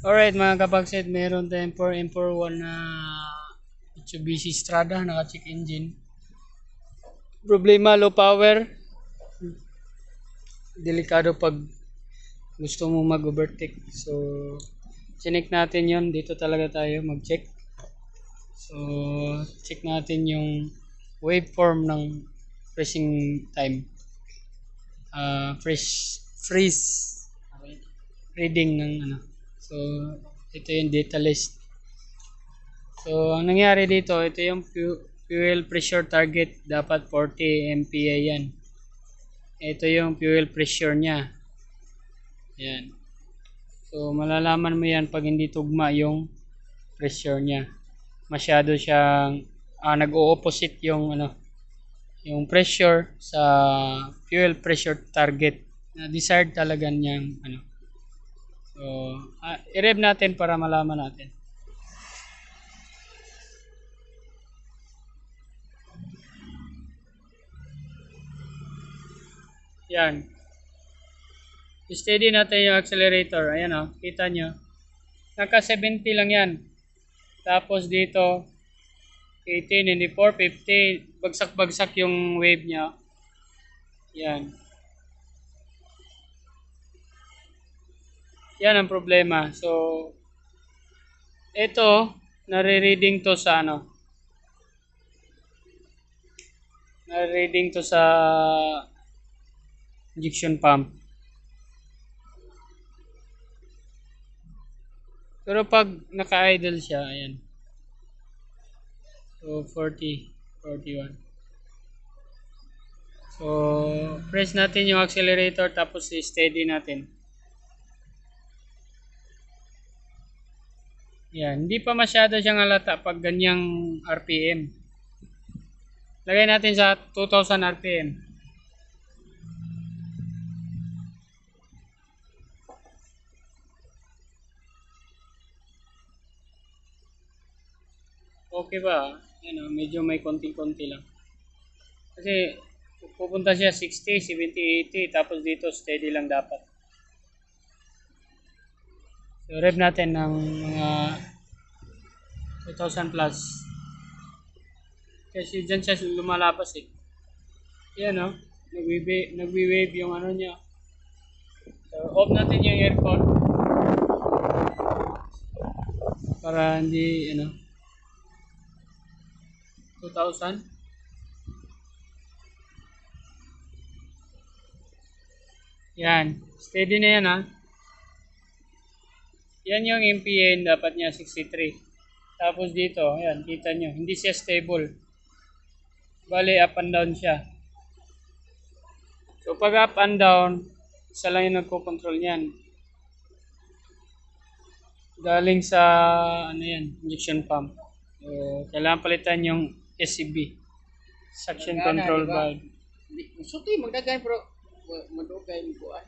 Alright mga kapagsid, meron tayong 4M41 na Mitsubishi Strada, naka-check engine. Problema, low power. Delikado pag gusto mo mag-overtake. So, chinek natin yon. Dito talaga tayo mag-check. So, check natin yung waveform ng freezing time. Freeze reading ng ano. So, ito yung data list. So, ang nangyari dito, ito yung fuel pressure target. Dapat 40 MPa yan. Ito yung fuel pressure niya. Yan. So, malalaman mo yan pag hindi tugma yung pressure niya. Masyado siyang nag-o-opposite yung yung pressure sa fuel pressure target. Na desired talaga niyang So, i-rev natin para malaman natin. Yan. Steady natin yung accelerator. Ayan o, kita nyo. Naka 70 lang yan. Tapos dito, 18, hindi 450. Bagsak-bagsak yung wave niya. Yan. Yan ang problema. So, ito, nare-reading to sa nare-reading to sa injection pump. Pero pag naka-idle siya, ayan. So, 40, 41. So, press natin yung accelerator tapos i-steady natin. Yan, hindi pa masyado siyang halata pag ganyang RPM. Lagay natin sa 2000 RPM. Okay ba? Yan medyo may konti-konti lang. Kasi pupunta siya 60, 70, 80 tapos dito steady lang dapat. So, rev natin ng mga 2,000 plus. Kasi dyan siya lumalabas eh. Yan nagwi-wave yung niya. So, off natin yung aircon. Para hindi, 2,000. Yan. Steady na yan Yan yung MPN dapat niya 63. Tapos dito, ayan, kita nyo, hindi siya stable. Bali, up and down siya. So, pag up and down, isa lang yung nagko-control niyan. Galing sa, injection pump. So, kailangan palitan yung SCB. Suction control valve. Suti magdagan pero madugay mo buwan.